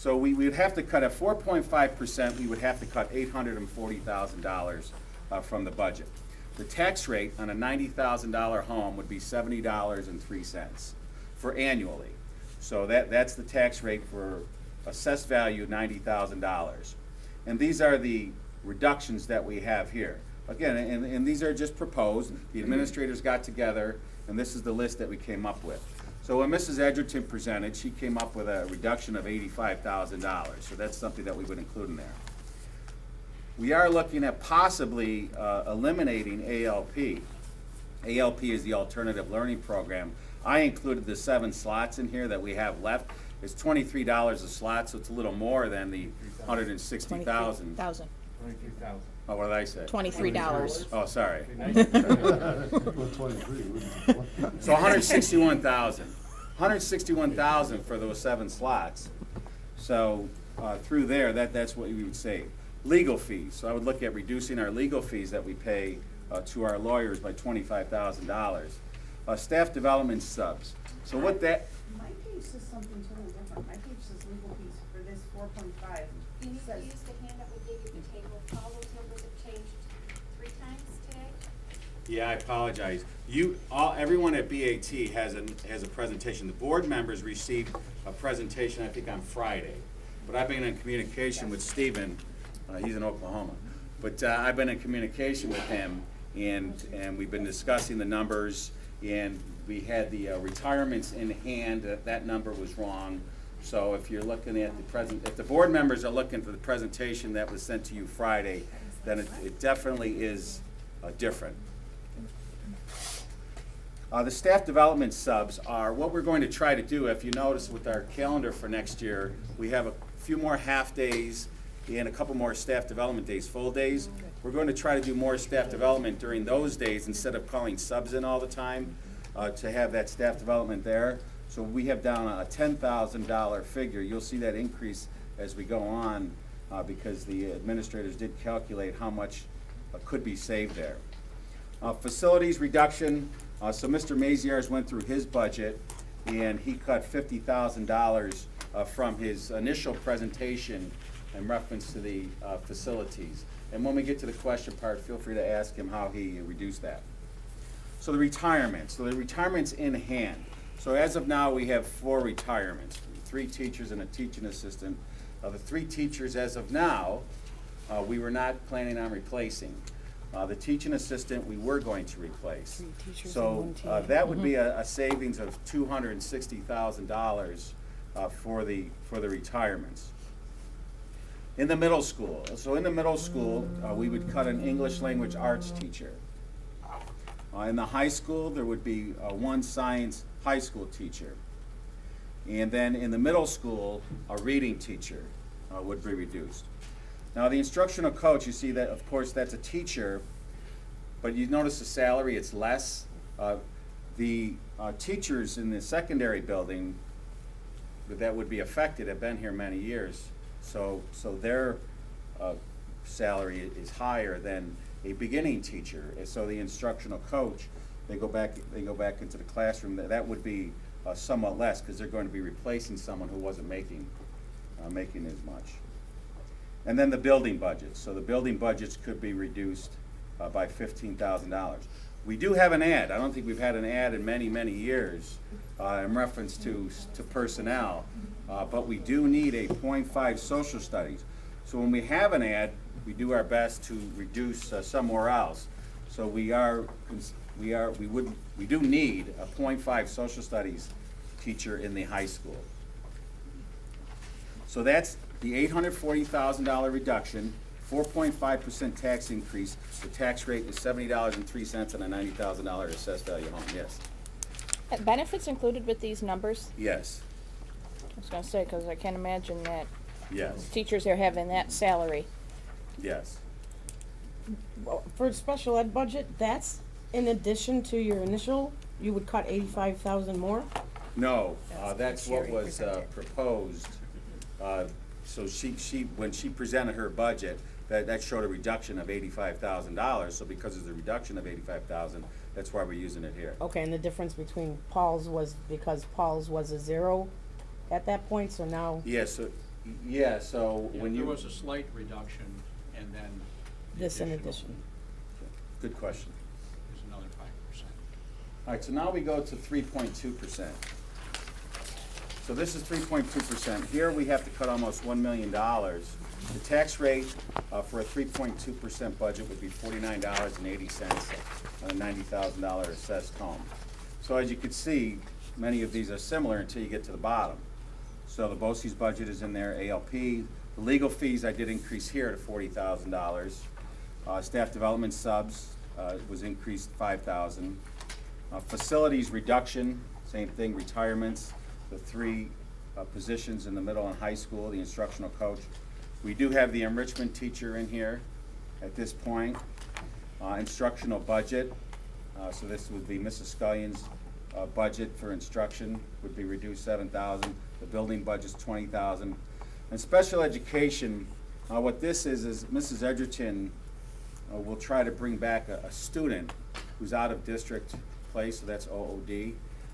So we would have to cut at 4.5%, we would have to cut $840,000 from the budget. The tax rate on a $90,000 home would be $70.03 for annually. So that's the tax rate for assessed value $90,000. And these are the reductions that we have here. Again, and these are just proposed. The administrators got together, and this is the list that we came up with. So when Mrs. Edgerton presented, she came up with a reduction of $85,000. So that's something that we would include in there. We are looking at possibly eliminating ALP. ALP is the Alternative Learning Program. I included the 7 slots in here that we have left. It's $23 a slot, so it's a little more than the $160,000. 23,000. Oh, what did I say? $23. Oh, sorry. Well, 23, So 161,000. 161,000 for those 7 slots. So through there, that's what we would save. Legal fees. So I would look at reducing our legal fees that we pay to our lawyers by $25,000. Staff development subs. So what that? My page says something totally different. My page says legal fees for this 4.5. You need to use the hand that we gave you, the table. All those numbers have changed 3 times today. Yeah, I apologize. Everyone at BAT has a presentation. The board members received a presentation, I think, on Friday. But I've been in communication with Stephen. He's in Oklahoma. But I've been in communication with him, and we've been discussing the numbers. And we had the retirements in hand. That number was wrong. So if you're looking at if the board members are looking for the presentation that was sent to you Friday, then it definitely is different. The staff development subs are what we're going to try to do. If you notice with our calendar for next year, we have a few more half days and a couple more staff development days, full days. We're going to try to do more staff development during those days instead of calling subs in all the time to have that staff development there. So we have down a $10,000 figure. You'll see that increase as we go on because the administrators did calculate how much could be saved there. Facilities reduction. So Mr. Maziarz went through his budget and he cut $50,000 from his initial presentation in reference to the facilities. And when we get to the question part, feel free to ask him how he reduced that. So the retirement. So the retirement's in hand. So as of now, we have 4 retirements, 3 teachers and a teaching assistant. The 3 teachers as of now, we were not planning on replacing. The teaching assistant we were going to replace. 3 teachers So and 1 TA. that would be a savings of $260,000 for the retirements. In the middle school, we would cut an English language arts teacher. In the high school, there would be 1 science high school teacher. And then in the middle school, a reading teacher would be reduced. Now the instructional coach, you see that, of course, that's a teacher, but you notice the salary, it's less. The teachers in the secondary building that would be affected have been here many years. So their salary is higher than a beginning teacher. And so the instructional coach, they go back into the classroom. That would be somewhat less because they're going to be replacing someone who wasn't making as much. And then the building budgets. So the building budgets could be reduced by $15,000. We do have an ad. I don't think we've had an ad in many, many years in reference to personnel. But we do need a 0.5 social studies. So when we have an ad, we do our best to reduce somewhere else. So we do need a 0.5 social studies teacher in the high school. So that's the $840,000 reduction, 4.5% tax increase. The tax rate is $70.03 on a $90,000 assessed value home. Yes. Benefits included with these numbers? Yes. I was going to say, because I can't imagine that Yes. teachers are having that salary. Yes. Well, for the special ed budget, that's in addition to your initial, you would cut 85,000 more? No, that's what was proposed. So when she presented her budget, that showed a reduction of $85,000. So because of the reduction of $85,000, that's why we're using it here. Okay, and the difference between Paul's was because Paul's was a 0 at that point, so now, Yes, Yeah, so Yeah, when you. there was a slight reduction, and then the This in additional addition. Good question. is another 5%. All right, so now we go to 3.2%. So this is 3.2%. Here we have to cut almost $1 million. The tax rate for a 3.2% budget would be $49.80 on a $90,000 assessed home. So as you can see, many of these are similar until you get to the bottom. So the BOCES budget is in there, ALP. The legal fees I did increase here to $40,000. Staff development subs was increased $5,000. Facilities reduction, same thing, retirements, the three positions in the middle and high school, the instructional coach. We do have the enrichment teacher in here at this point. Instructional budget, so this would be Mrs. Scullion's budget for instruction would be reduced $7,000. The building budget's $20,000. And special education, what this is Mrs. Edgerton will try to bring back a student who's out of district place, so that's OOD,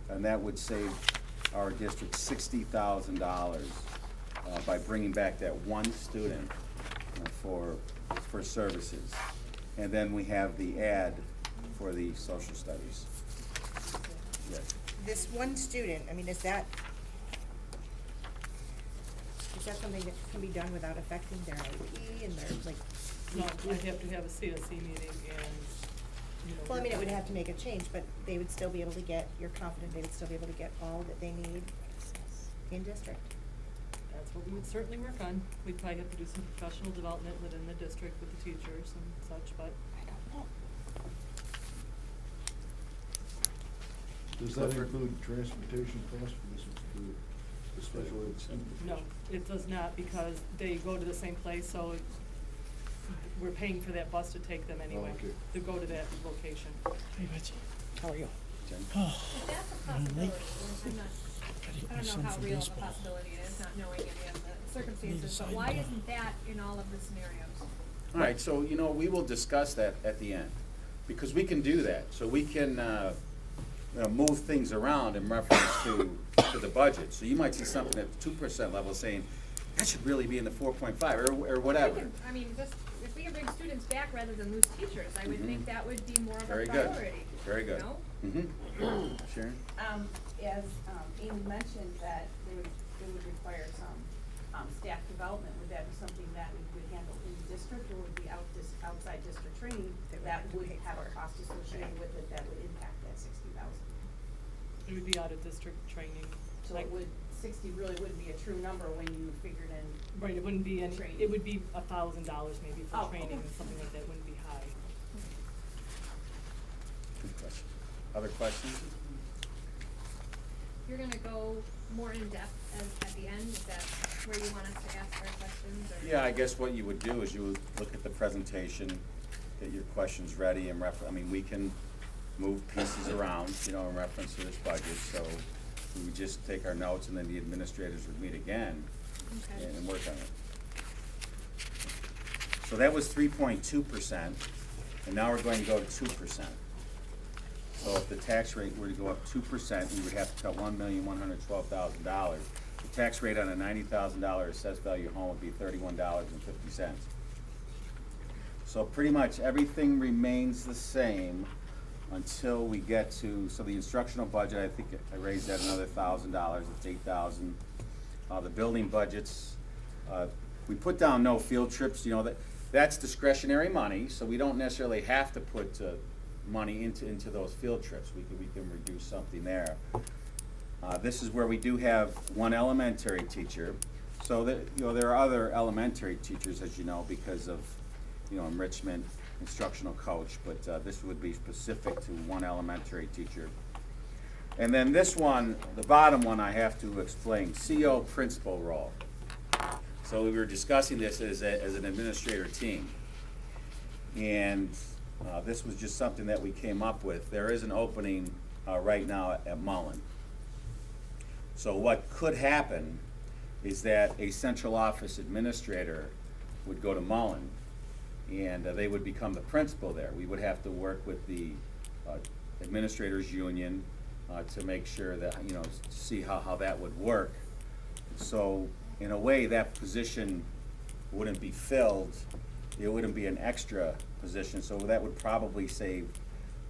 and that would save our district $60,000 by bringing back that one student for services. And then we have the ad for the social studies. Yes. This one student, I mean, is that something that can be done without affecting their IEP and their, like? No, I'd have to have a CSC meeting and, you know. Well, I mean, it would have to make a change, but they would still be able to get, you're confident they would still be able to get all that they need in district? That's what we would certainly work on. We'd probably have to do some professional development within the district with the teachers and such, but I don't know. Does that include transportation costs for this, for the special ed student? no, it does not, because they go to the same place, so we're paying for that bus to take them anyway, okay. to go to that location. Hey, Betsy, how are you? If that's a possibility, and I don't know how real of a possibility it is, not knowing any of the circumstances, but why isn't that in all of the scenarios? All right, so, we will discuss that at the end, because we can do that. So we can, move things around in reference to the budget. So you might see something at the 2% level saying, that should really be in the 4.5 or whatever. I mean, just, if we could bring students back rather than lose teachers, I would think that would be more of a Very priority. good, very good. No? Mm-hmm. Sharon? As Amy mentioned, that it would require some staff development, would that be something that we would handle in the district, or would be outside district training that would have a cost associated with it that would impact that $60,000? It would be out of district training. So it would, 60 really wouldn't be a true number when you figured in. Right, it wouldn't be any, Training. it would be $1,000 maybe for Oh, training okay. and something like that, wouldn't be high. Good question. Other questions? You're gonna go more in depth at the end, is that where you want us to ask our questions, or? Yeah, I guess what you would do is you would look at the presentation, get your questions ready and we can move pieces around, in reference to this budget. So we would just take our notes and then the administrators would meet again Okay. and work on it. So that was 3.2%, and now we're going to go to 2%. So if the tax rate were to go up 2%, we would have to cut $1,112,000. The tax rate on a $90,000 assessed value home would be $31.50. So pretty much everything remains the same until we get to, so the instructional budget, I think I raised that another $1,000, it's $8,000. The building budgets, we put down no field trips, that's discretionary money, so we don't necessarily have to put money into those field trips. We can reduce something there. This is where we do have one elementary teacher. So that, there are other elementary teachers, as you know, because of, enrichment, instructional coach, but this would be specific to one elementary teacher. And then this one, the bottom one, I have to explain, CO principal role. So we were discussing this as an administrator team. And this was just something that we came up with. There is an opening right now at Mullen. So what could happen is that a central office administrator would go to Mullen, and they would become the principal there. We would have to work with the administrators union to make sure that, see how that would work. So in a way, that position wouldn't be filled, it wouldn't be an extra position, so that would probably save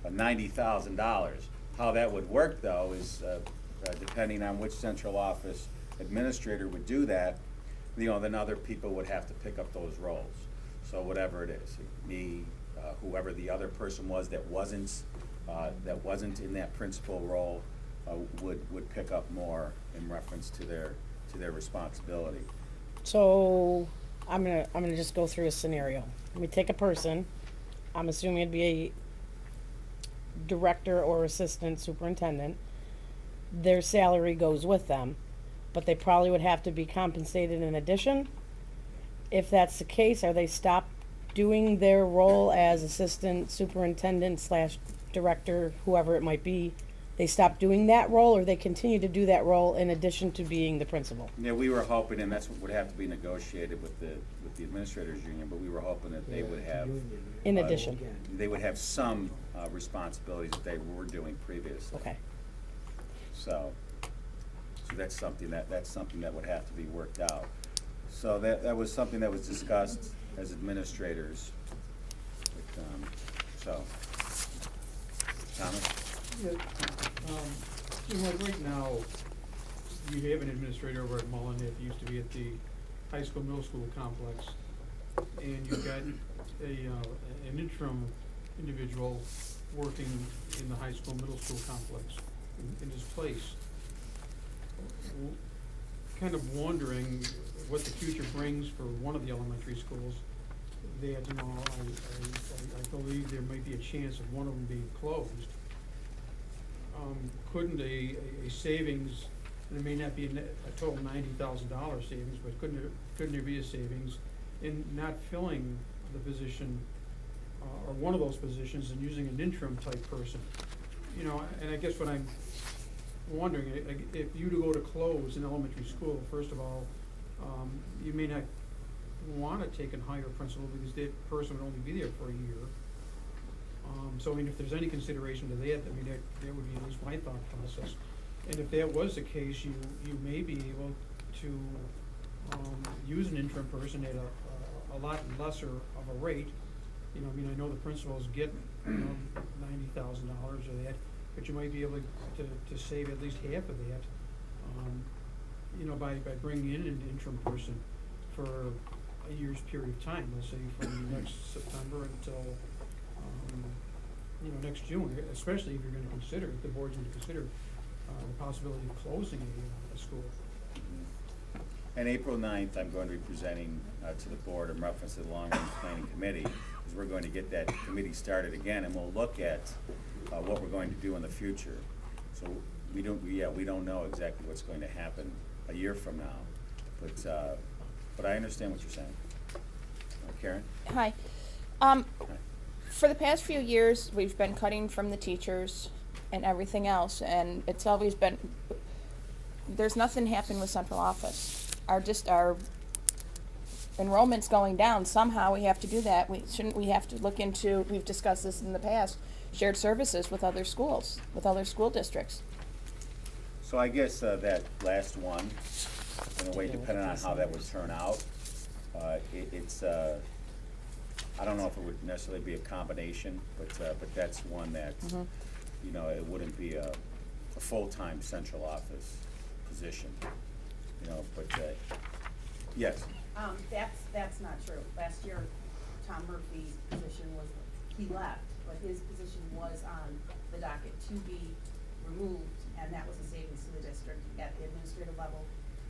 $90,000. How that would work, though, is depending on which central office administrator would do that, then other people would have to pick up those roles. So whatever it is, me, whoever the other person was that wasn't in that principal role, would pick up more in reference to their responsibility. So, I'm gonna just go through a scenario. We take a person, I'm assuming it'd be a director or assistant superintendent. Their salary goes with them, but they probably would have to be compensated in addition. If that's the case, are they stopped doing their role as assistant superintendent slash director, whoever it might be? They stop doing that role, or they continue to do that role in addition to being the principal? Yeah, we were hoping, and that's what would have to be negotiated with the administrators union, but we were hoping that they would have. In addition. They would have some responsibilities that they were doing previously. Okay. So that's something that would have to be worked out. So that was something that was discussed as administrators. So, Thomas? Yeah, like right now, you have an administrator over at Mullen that used to be at the high school, middle school complex, and you've got an interim individual working in the high school, middle school complex in his place. Kind of wondering what the future brings for one of the elementary schools. That, I believe there might be a chance of one of them being closed. Couldn't a savings, and it may not be a total $90,000 savings, but couldn't there be a savings in not filling the position, or one of those positions, and using an interim type person? And I guess what I'm wondering, if you to go to close an elementary school, first of all, you may not want to take and hire a principal because that person would only be there for a year. So I mean, if there's any consideration to that, I mean, that would be at least my thought process. And if that was the case, you may be able to use an interim person at a lot lesser of a rate. I mean, I know the principals get $90,000 or that, but you might be able to save at least half of that, by bringing in an interim person for a year's period of time, let's say from next September until next June, especially if you're going to consider, if the board's going to consider the possibility of closing a school. And April 9th, I'm going to be presenting to the board in reference to the long-range planning committee, because we're going to get that committee started again, and we'll look at what we're going to do in the future. So we don't know exactly what's going to happen a year from now, but I understand what you're saying. Karen? Hi. For the past few years, we've been cutting from the teachers and everything else, and it's always been, there's nothing happened with central office. Our enrollment's going down. Somehow we have to do that. Shouldn't we have to look into, we've discussed this in the past, shared services with other schools, with other school districts? So I guess that last one, in a way, depending on how that would turn out, it's I don't know if it would necessarily be a combination, but that's one that it wouldn't be a full-time central office position, but yes. That's not true. Last year, Tom Murphy's position he left, but his position was on the docket to be removed, and that was a savings to the district at the administrative level.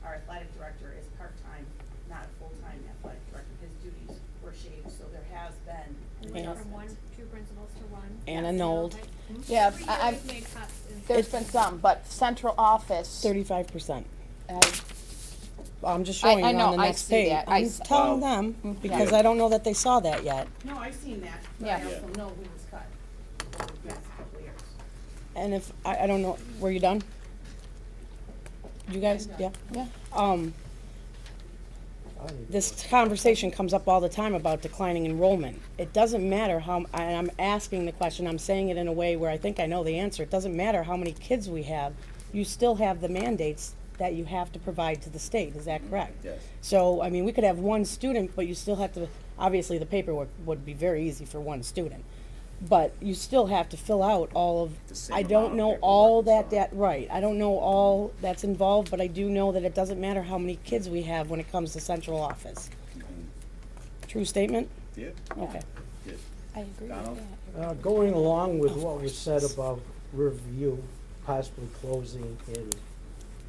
Our athletic director is part-time, not a full-time athletic director. His duties were shaved, so there has been an Went adjustment. from two principals to one. And annulled. Yeah, Every year I've- we've made cuts in There's been some, but central office. 35%. I- I'm just showing I you know, on the I next see page. that. I'm s- telling Well, them, because yeah. I don't know that they saw that yet. No, I've seen that, but Yeah. I also know who was cut over the past couple of years. And if, I don't know, were you done? You guys, I'm yeah? done. Yeah. This conversation comes up all the time about declining enrollment. It doesn't matter how, and I'm asking the question, I'm saying it in a way where I think I know the answer. It doesn't matter how many kids we have, you still have the mandates that you have to provide to the state, is that correct? Yes. So, I mean, we could have one student, but you still have to, obviously, the paperwork would be very easy for one student. But you still have to fill out all of, The same I amount don't of know paperwork all and so on. right, I don't know all that's involved, but I do know that it doesn't matter how many kids we have when it comes to central office. True statement? Yeah, Okay. yeah. I agree Donald? with that. Going along with what was said about review, possibly closing, and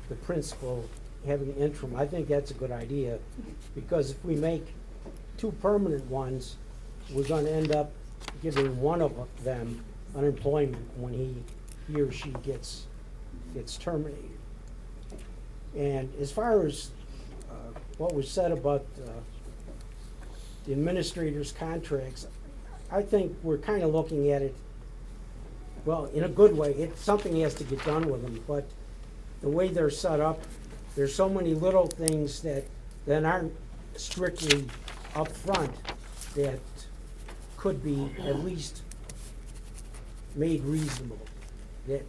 the principal having interim, I think that's a good idea, because if we make two permanent ones, we're gonna end up giving one of them unemployment when he or she gets terminated. And as far as what was said about the administrators' contracts, I think we're kind of looking at it, well, in a good way. Something has to get done with them, but the way they're set up, there's so many little things that aren't strictly upfront that could be at least made reasonable.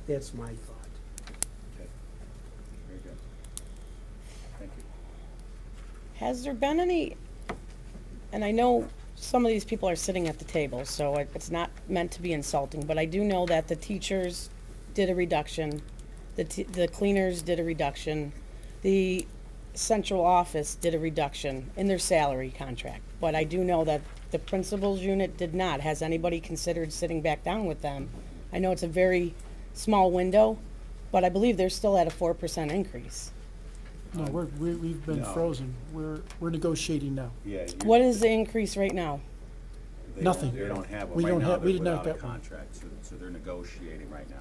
That's my thought. Okay. Very good. Thank you. Has there been any, and I know some of these people are sitting at the table, so it's not meant to be insulting, but I do know that the teachers did a reduction, the cleaners did a reduction, the central office did a reduction in their salary contract. But I do know that the principal's unit did not. Has anybody considered sitting back down with them? I know it's a very small window, but I believe they're still at a 4% increase. No, we've been No. frozen. We're negotiating now. Yeah. What is the increase right now? They Nothing. They don't have one We right don't now. have- we They're did not without a get one. contract, so they're negotiating right now.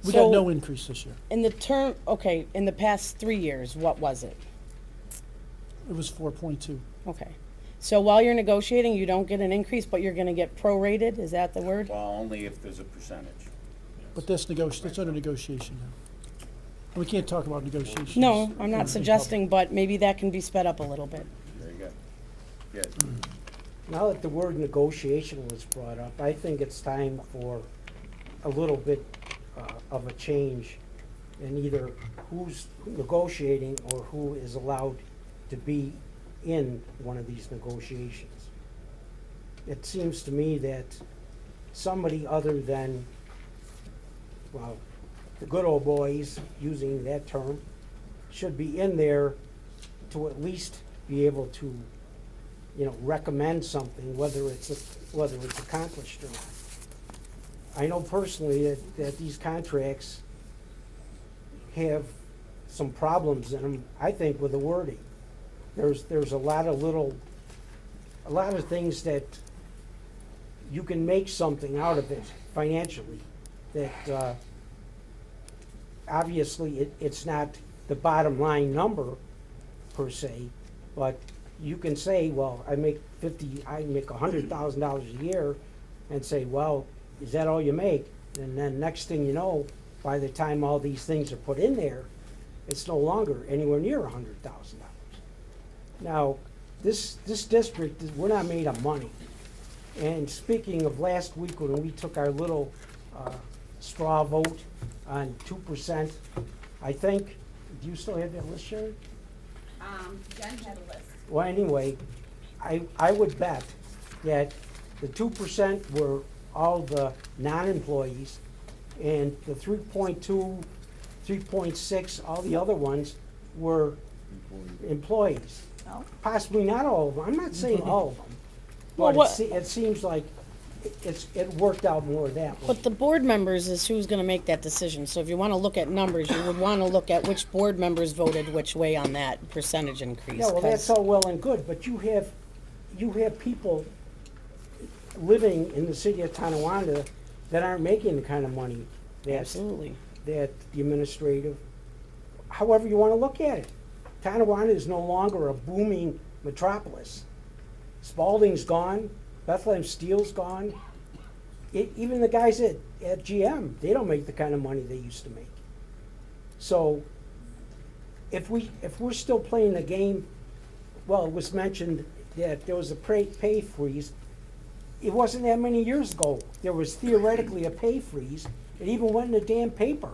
We So- got no increase this year. In the term, okay, in the past 3 years, what was it? It was 4.2. Okay. So while you're negotiating, you don't get an increase, but you're gonna get prorated, is that the word? Well, only if there's a percentage. But that's under negotiation now. We can't talk about negotiations. No, I'm in not suggesting, but maybe that can be sped up a little bit. Very good. Good. Now that the word negotiation was brought up, I think it's time for a little bit of a change in either who's negotiating or who is allowed to be in one of these negotiations. It seems to me that somebody other than, well, the good old boys, using that term, should be in there to at least be able to, recommend something, whether it's accomplished or not. I know personally that these contracts have some problems in them, I think, with the wording. There's a lot of things that you can make something out of it financially that obviously it's not the bottom line number per se, but you can say, well, I make $100,000 a year, and say, well, is that all you make? And then next thing you know, by the time all these things are put in there, it's no longer anywhere near $100,000. Now, this district, we're not made of money. And speaking of last week when we took our little straw vote on 2%, I think, do you still have that list, Sherry? Jen had a list. Well, anyway, I would bet that the 2% were all the non-employees, and the 3.2, 3.6, all the other ones were employees. No? Possibly not all of them, I'm not saying all of them, Well, but what- it seems like it worked out more that way. But the board members is who's gonna make that decision, so if you wanna look at numbers, you would wanna look at which board members voted which way on that percentage increase. Yeah, well, that's 'cause- all well and good, but you have people living in the city of Tonawanda that aren't making the kind of money Absolutely. that the administrative, however you wanna look at it. Tonawanda is no longer a booming metropolis. Spalding's gone, Bethlehem Steel's gone. Even the guys at GM, they don't make the kind of money they used to make. So, if we're still playing the game, well, it was mentioned that there was a pay freeze. It wasn't that many years ago. There was theoretically a pay freeze. It even went in the damn paper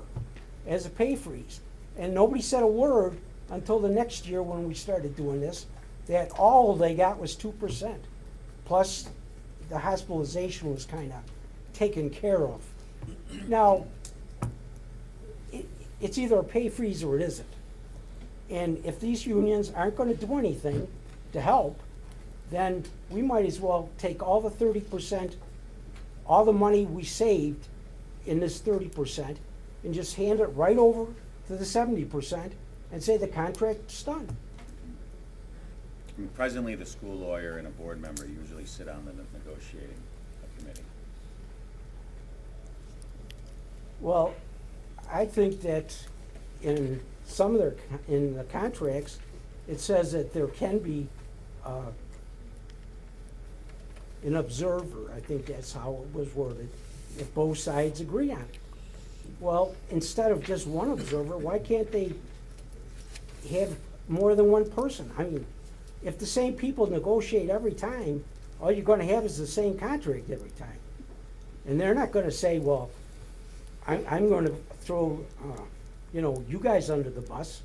as a pay freeze. And nobody said a word until the next year when we started doing this, that all they got was 2%. Plus, the hospitalization was kind of taken care of. Now, it's either a pay freeze or it isn't. And if these unions aren't gonna do anything to help, then we might as well take all the 30%, all the money we saved in this 30%, and just hand it right over to the 70% and say the contract's done. I mean, presently, the school lawyer and a board member usually sit on the negotiating committee. Well, I think that in some of in the contracts, it says that there can be an observer. I think that's how it was worded, if both sides agree on it. Well, instead of just one observer, why can't they have more than one person? I mean, if the same people negotiate every time, all you're gonna have is the same contract every time. And they're not gonna say, well, I'm gonna throw, you guys under the bus,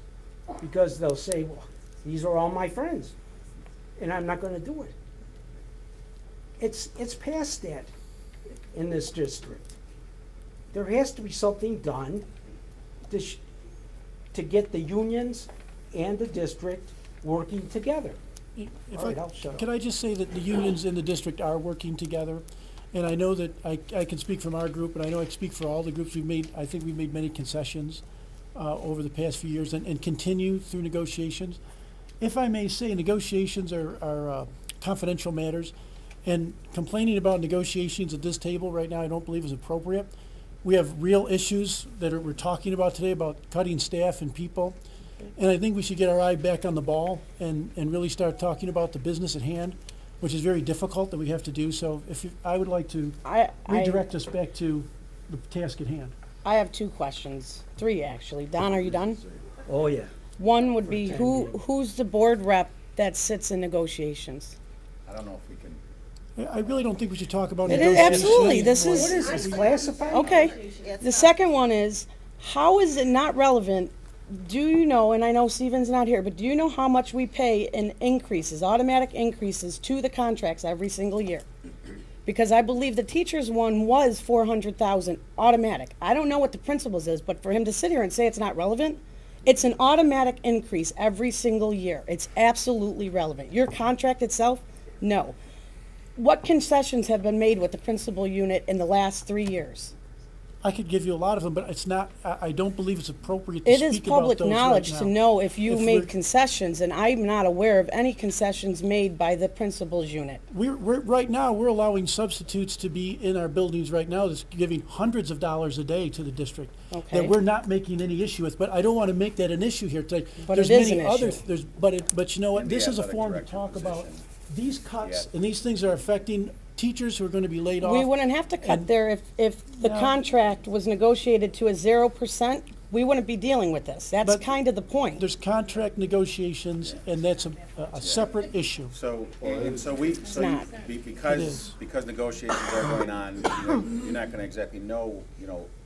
because they'll say, well, these are all my friends, and I'm not gonna do it. It's past that in this district. There has to be something done to get the unions and the district working together. All right, I'll shut up. Can I just say that the unions in the district are working together? And I know that I can speak from our group, and I know I can speak for all the groups I think we've made many concessions over the past few years and continue through negotiations. If I may say, negotiations are confidential matters, and complaining about negotiations at this table right now I don't believe is appropriate. We have real issues that we're talking about today about cutting staff and people. And I think we should get our eye back on the ball and really start talking about the business at hand, which is very difficult that we have to do. So I would like to redirect us back to the task at hand. I have 2 questions, 3 actually. Don, are you done? Oh, yeah. One would be, For 10 years. who's the board rep that sits in negotiations? I don't know if we can, I really don't think we should talk about It is, negotiations. absolutely, this What is, is this, classified? okay. It's The not. second one is, how is it not relevant? Do you know, and I know Stephen's not here, but do you know how much we pay in increases, automatic increases to the contracts every single year? Because I believe the teacher's one was 400,000 automatic. I don't know what the principal's is, but for him to sit here and say it's not relevant, it's an automatic increase every single year. It's absolutely relevant. Your contract itself, no. What concessions have been made with the principal unit in the last 3 years? I could give you a lot of them, but it's not, I don't believe it's appropriate to It speak is about public those right knowledge now. to know if you If made we're- concessions, and I'm not aware of any concessions made by the principal's unit. We're right now, we're allowing substitutes to be in our buildings right now that's giving hundreds of dollars a day to the district. Okay. That we're not making any issue with, but I don't want to make that an issue here today. But There's it is many an other issue. But you know what, And the this is a athletic forum to director talk about position. these cuts, Yeah. and these things are affecting teachers who are going to be laid off. We wouldn't have to cut and- there if the No. contract was negotiated to a 0%, we wouldn't be dealing with this. That's But kind of the point. There's contract negotiations, and that's a separate issue. so not. It because is. negotiations are going on, you're not gonna exactly know,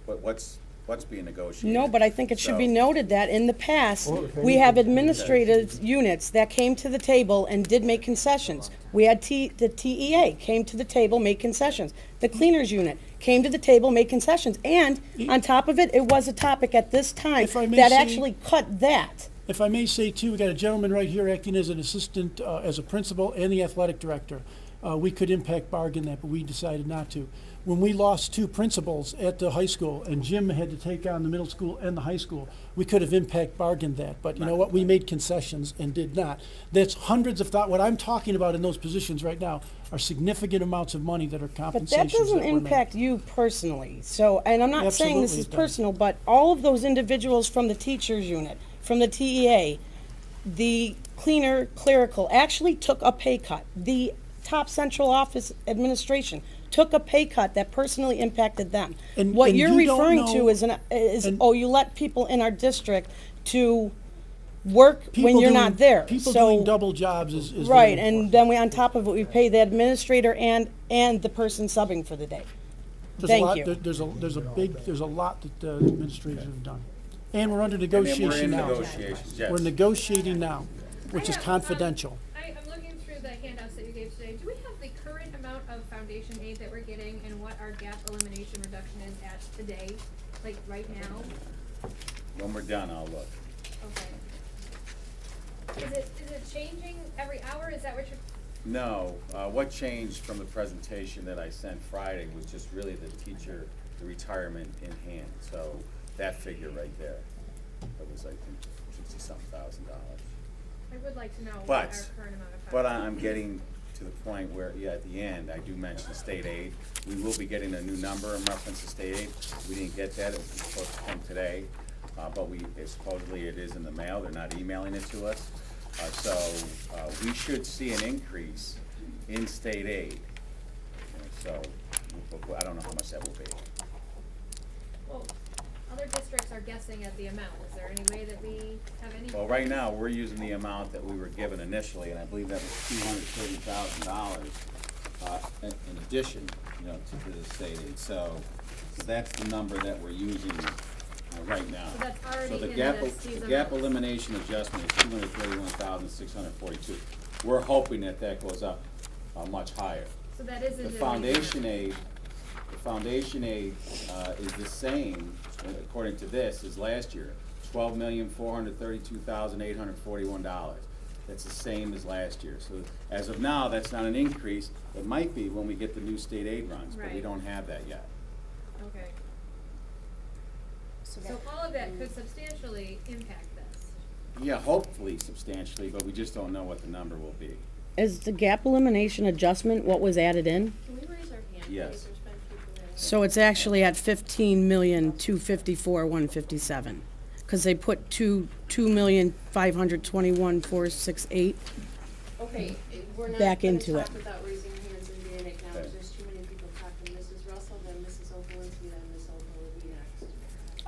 what's being negotiated. No, but I think it should be So- noted that in the past, Or if we have anything- administrative units that came to the table and did make concessions. We had the TEA came to the table, made concessions. The cleaners unit came to the table, made concessions. And on top of it, it was a topic at this time If I may that say- actually cut that. If I may say too, we got a gentleman right here acting as an assistant, as a principal and the athletic director. We could impact bargain that, but we decided not to. When we lost 2 principals at the high school and Jim had to take on the middle school and the high school, we could have impact bargained that. But you know what? We made concessions and did not. That's hundreds of what I'm talking about in those positions right now are significant amounts of money that are But compensations that doesn't were made. impact you personally. So, and I'm not saying this Absolutely is it does. personal, but all of those individuals from the teachers unit, from the TEA, the cleaner, clerical, actually took a pay cut. The top central office administration took a pay cut that personally impacted them. And- What and you're you don't referring know- to is, and- you let people in our district to work when People you're doing- not there. People So- doing double jobs is very Right, important. and then on top of it, we pay the administrator and the person subbing for the day. There's a Thank lot- you. There's a lot that the administrators have done. And we're under And then we're negotiation in now. negotiations, yes. We're negotiating now, which I is have, confidential. I'm looking through the handouts that you gave today. Do we have the current amount of foundation aid that we're getting and what our gap elimination reduction is at today, like right now? When we're done, I'll look. Okay. Is it changing every hour? Is that what you're? No, what changed from the presentation that I sent Friday was just really the teacher, the retirement in hand. So that figure right there, that was, I think, $60-something thousand. I would like to know what But, our current amount of. but I'm getting to the point where, yeah, at the end, I do mention state aid. We will be getting a new number in reference to state aid. We didn't get that, it was supposed to come today, but supposedly it is in the mail, they're not emailing it to us. So we should see an increase in state aid. So, I don't know how much that will be. Well, other districts are guessing at the amount. Is there any way that we have any? Well, right now, we're using the amount that we were given initially, and I believe that was $230,000 in addition, to the state aid. So that's the number that we're using right now. So that's already So the in gap, these the gap amounts. elimination adjustment is $231,642. We're hoping that that goes up much higher. So that is in The the. foundation aid is the same, according to this, as last year, $12,432,841. That's the same as last year. So as of now, that's not an increase. It might be when we get the new state aid runs, but we Right. don't have that yet. Okay. So So that, all of that could substantially impact this. Yeah, hopefully substantially, but we just don't know what the number will be. Is the gap elimination adjustment what was added in? Can we raise our hand? Yes. So it's actually at 15,254,157, because they put 2,521,468. Okay, we're not Back gonna into talk it. without raising hands and being acknowledged. Okay. There's too many people talking. Mrs. Russell, then Mrs. Okolinski, then Ms. Oka will be next.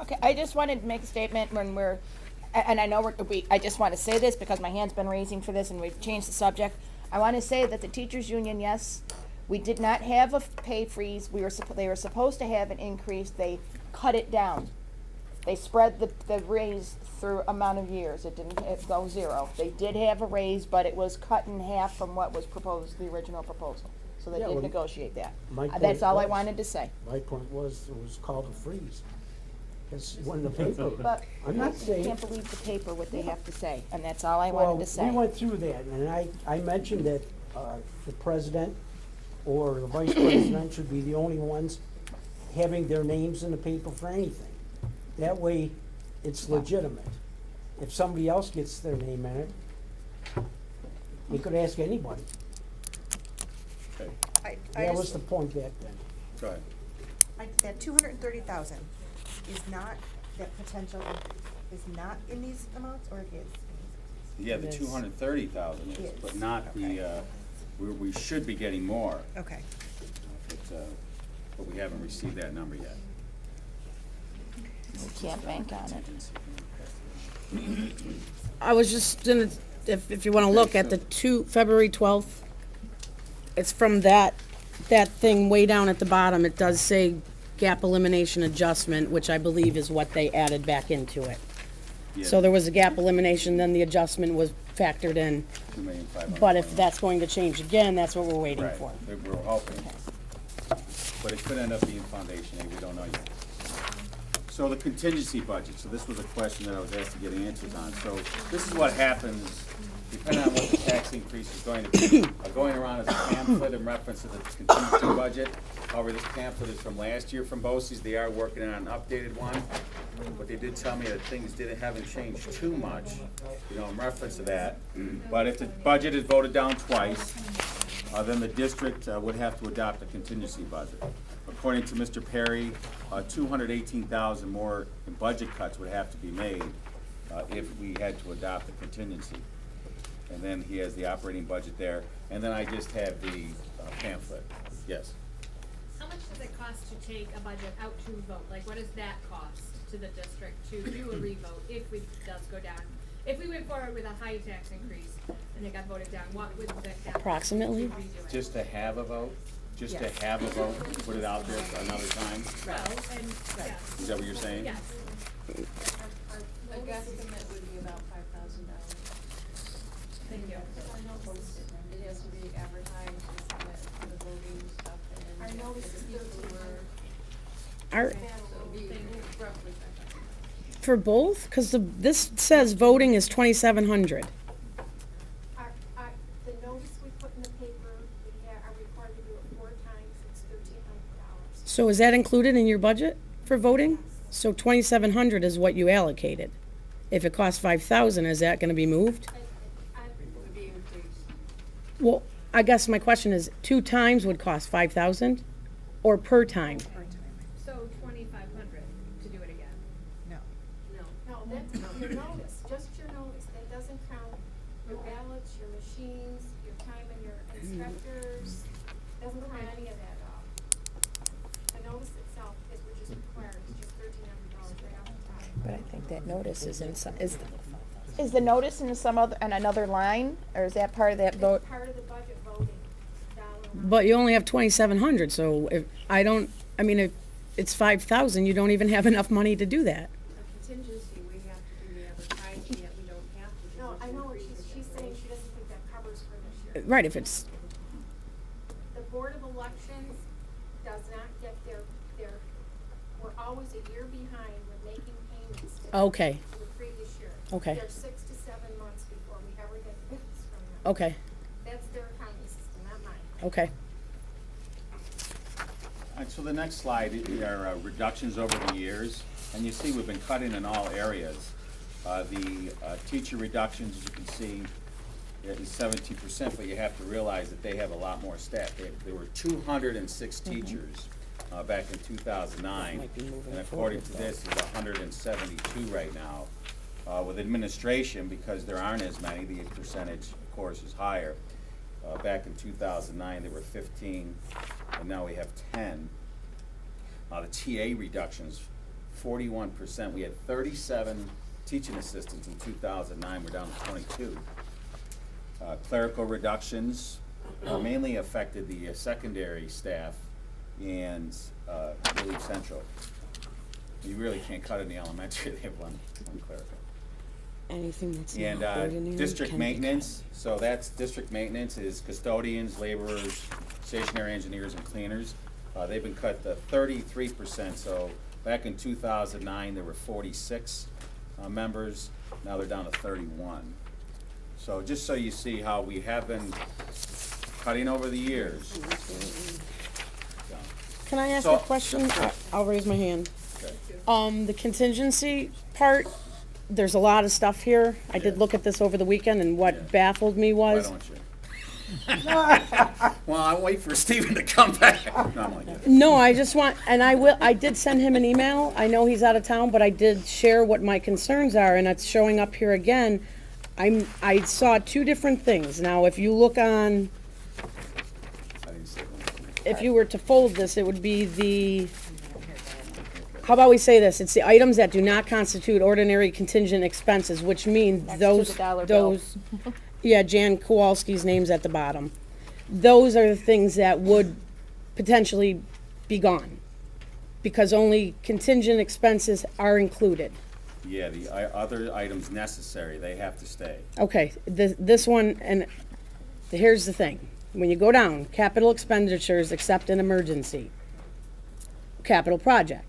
Okay, I just wanted to make a statement when and I know I just want to say this because my hand's been raising for this and we've changed the subject. I want to say that the teachers union, yes, we did not have a pay freeze. They were supposed to have an increase. They cut it down. They spread the raise through amount of years. It didn't go zero. They did have a raise, but it was cut in half from what was proposed, the original proposal. So they Yeah, did well, negotiate that. my That's point all I was- wanted to say. My point was, it was called a freeze. Because when the paper, But I'm not I saying. can't believe the paper, what they have to say, and that's all I Well, wanted to say. we went through that, and I mentioned that the president or the vice president should be the only ones having their names in the paper for anything. That way, it's legitimate. If somebody else gets their name in it, they could ask anybody. Okay, That was the point back then. go ahead. that 230,000 is not, that potential is not in these amounts, or it is? Yeah, the Yes. 230,000 is, Yes. but not the, Okay. we should be getting more, Okay. but we haven't received that number yet. We can't bank on it. I was just gonna, if you wanna look at the February 12th, it's from that thing way down at the bottom, it does say gap elimination adjustment, which I believe is what they added back into it. So Yeah, there was a gap elimination, then the adjustment was factored in, 2,500,000. but if that's going to change again, that's what we're waiting Right, for. we're hoping, but it could end up being foundation aid, we don't know yet. So the contingency budget, so this was a question that I was asked to get answers on. So this is what happens, depending on what the tax increase is going to be. Going around as a pamphlet in reference to the contingency budget. However, this pamphlet is from last year from BOCES. They are working on an updated one. But they did tell me that things haven't changed too much, in reference to that. But if the budget is voted down twice, then the district would have to adopt a contingency budget. According to Mr. Perry, 218,000 more in budget cuts would have to be made if we had to adopt a contingency. And then he has the operating budget there, and then I just have the pamphlet. Yes. How much does it cost to take a budget out to vote? Like, what does that cost to the district to do a revote if it does go down? If we went forward with a high tax increase and it got voted down, what would that cost Approximately? to redo it? Just to have a vote? Just to Yes. have a vote, put it out there for another time? Well, and, yes, Is that what you're saying? yes. A guesstimate would be about $5,000. Thank you. It has to be advertised, the voting stuff, and Our notice is the people 1300. were, Our, so it'd be roughly 5,000. for both? Because this says voting is 2,700. The notice we put in the paper, are required to do it 4 times, it's $1,300. So is that included in your budget for voting? So 2,700 is what you allocated. If it costs 5,000, is that gonna be moved? It would be increased. Well, I guess my question is, 2 times would cost 5,000, or per time? So 2,500 to do it again. No. No, that's your notice, just your notice, that doesn't count your ballots, your machines, your time and your inspectors, doesn't count any of that off. The notice itself is, which is required, is just $1,300 right off the top. But I think that notice is in some, is the notice in some other, in another line, or is that part of that vote? It's part of the budget voting, dollar amount. But you only have 2,700, so if, if it's 5,000, you don't even have enough money to do that. A contingency, we have to do the advertising, yet we don't have to do. No, it. I know what she's saying, she doesn't think that covers for this year. Right, if it's, The Board of Elections does not get their, we're always a year behind with making payments to okay, to the previous year. Okay. They're 6 to 7 months before we ever get bids from them. okay, That's their accounting system, not mine. okay. All right, so the next slide are reductions over the years, and you see we've been cutting in all areas. The teacher reductions, as you can see, is 17%, but you have to realize that they have a lot more staff. There were 206 teachers back in 2009, Might be moving and according to forward, this, is 172 right now. With administration, because there aren't as many, the percentage, of course, is higher. Back in 2009, there were 15, and now we have 10. The TA reductions, 41%. We had 37 teaching assistants in 2009. We're down to 22. Clerical reductions mainly affected the secondary staff and Relief Central. You really can't cut in the elementary. They have one clerical. Anything that's And not ordinary district can be maintenance, so that's, district maintenance is custodians, laborers, stationary engineers, and cleaners. They've been cut to 33%, so back in 2009, there were 46 members, now they're down to 31. So just so you see how we have been cutting over the years. So, Can I ask So- a question? I'll raise my hand. okay. The contingency part, there's a lot of stuff here. I did look at this over the weekend, and what baffled me Why was, don't you? Well, I'll wait for Stephen to come back. No, I'm like, no, I just want, and I did send him an email. I know he's out of town, but I did share what my concerns are, and it's showing up here again. I saw 2 different things. Now, if you look on, I didn't say one. if you were to fold this, it would be how about we say this? It's the items that do not constitute ordinary contingent expenses, which mean Next to those, the dollar bill. yeah, Jan Kowalski's name's at the bottom. Those are the things that would potentially be gone, because only contingent expenses are included. Yeah, the other items necessary, they have to stay. Okay, this one, and here's the thing. When you go down, capital expenditures except an emergency. Capital projects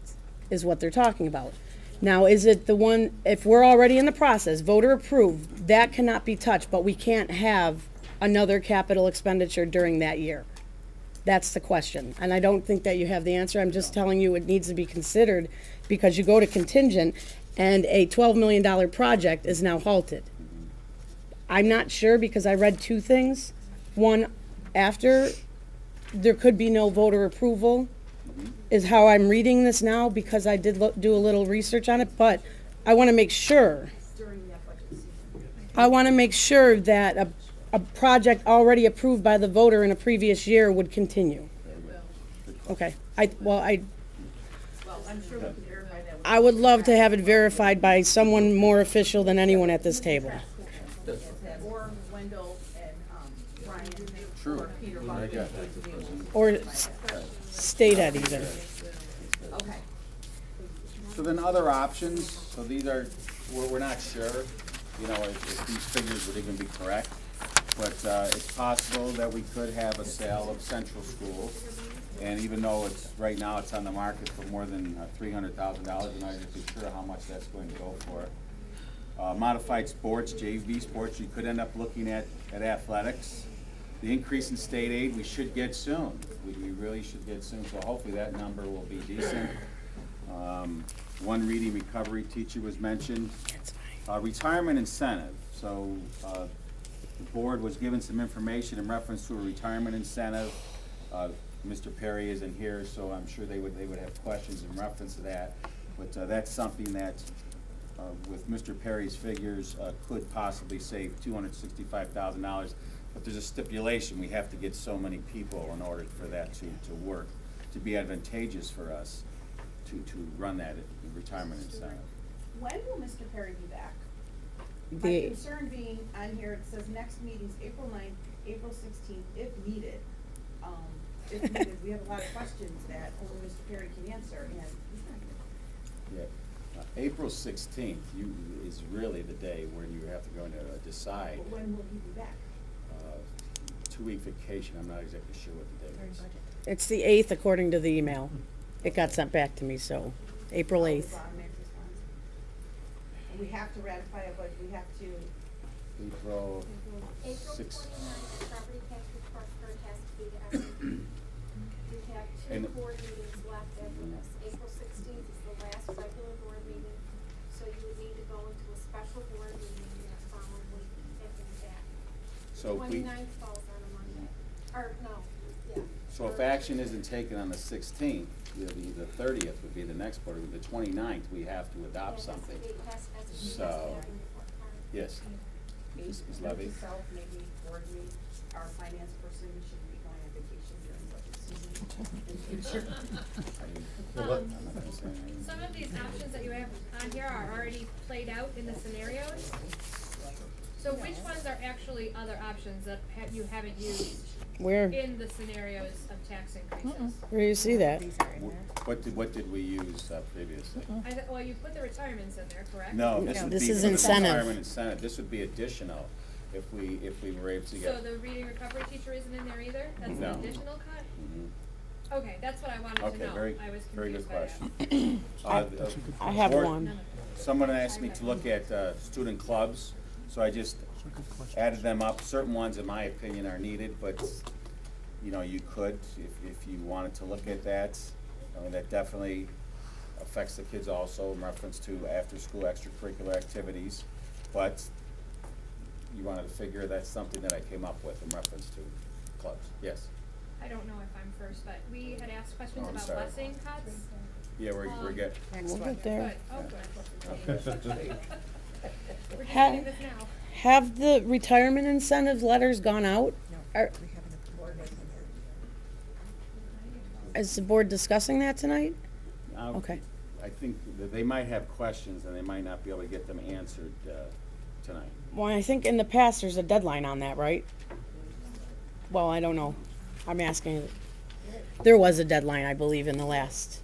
is what they're talking about. Now, is it the one, if we're already in the process, voter approved, that cannot be touched, but we can't have another capital expenditure during that year? That's the question, and I don't think that you have the answer. I'm just telling you it needs to be considered, because you go to contingent, and a $12 million project is now halted. I'm not sure, because I read 2 things. One, after, there could be no voter approval, is how I'm reading this now, because I did do a little research on it, but I want to make sure. During that budget season. I want to make sure that a project already approved by the voter in a previous year would continue. Okay, Well, I'm sure we can verify that. I would love to have it verified by someone more official than anyone at this table. Or Wendell and, Brian. True. Or Peter I Buck. got that. Or state ed even. Okay. So then other options, so these are we're not sure, you know, if these figures would even be correct, but it's possible that we could have a sale of Central School. And even though right now it's on the market for more than $300,000, I'm not exactly sure how much that's going to go for. Modified sports, JV sports, you could end up looking at athletics. The increase in state aid we should get soon. We really should get soon, so hopefully that number will be decent. One reading recovery teacher was mentioned. Retirement incentive. So the board was given some information in reference to a retirement incentive. Mr. Perry isn't here, so I'm sure they would have questions in reference to that. But that's something that, with Mr. Perry's figures, could possibly save $265,000. But there's a stipulation, we have to get so many people in order for that to work, to be advantageous for us to run that retirement incentive. When will Mr. Perry be back? My The, concern being, on here, it says next meeting's April 9th, April 16th, if needed. If needed, we have a lot of questions that only Mr. Perry can answer, and he's not here. Yeah, April 16th is really the day when you have to go to decide. But when will he be back? 2-week vacation, I'm not exactly sure what the date is. it's the 8th according to the email. It got sent back to me, so April 8th. And we have to ratify it, but we have to, April April 6th. 29th, property tax report has to be there. We have two And- board meetings left after this. April 16th is the last regular board meeting, so you would need to go into a special board meeting the following week after that. So if we, 29th falls on a Monday, or no, yeah. so if action isn't taken on the 16th, the 30th would be the next board, the 29th, we have to adopt something. So, yes. Ms. Ms. Levy? Yourself, maybe board me, our finance person should be going on vacation during budget season in future. I'm not gonna say anything. Some of these options that you have on here are already played out in the scenarios. So which ones are actually other options that you haven't used Where, in the scenarios of tax increases? where do you see that? What did we use previously? Well, you put the retirements in there, correct? No, this would This be is for the incentive. retirement incentive. This would be additional if we were able to get. So the reading recovery teacher isn't in there either? That's No. an additional cut? Mhm. Okay, that's what I wanted to know. Okay, very, I was very good confused by that. question. I have board- one. Someone asked me to look at student clubs, so I just added them up. Certain ones, in my opinion, are needed, but, you know, you could, if you wanted to look at that. I mean, that definitely affects the kids also in reference to after-school extracurricular activities. But you wanted to figure, that's something that I came up with in reference to clubs. Yes? I don't know if I'm first, but we had asked questions Oh, I'm about sorry. busing cuts. Yeah, we're good. We'll get there. Good, oh, good. We're just Ha- doing this now. Have the retirement incentive letters gone out? Are- Is the board discussing that tonight? Okay. I think that they might have questions and they might not be able to get them answered tonight. Well, I think in the past, there's a deadline on that, right? Well, I don't know. I'm asking. There was a deadline, I believe, in the last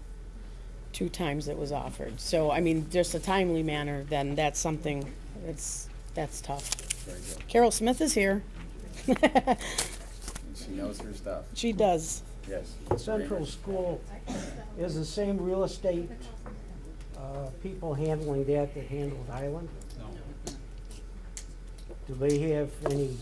2 times it was offered. So, I mean, just a timely manner, then that's something, that's tough. Very good. Carol Smith is here. And she knows her stuff. She does. Yes. Central School is the same real estate, people handling that handled Highland? No. Do they have any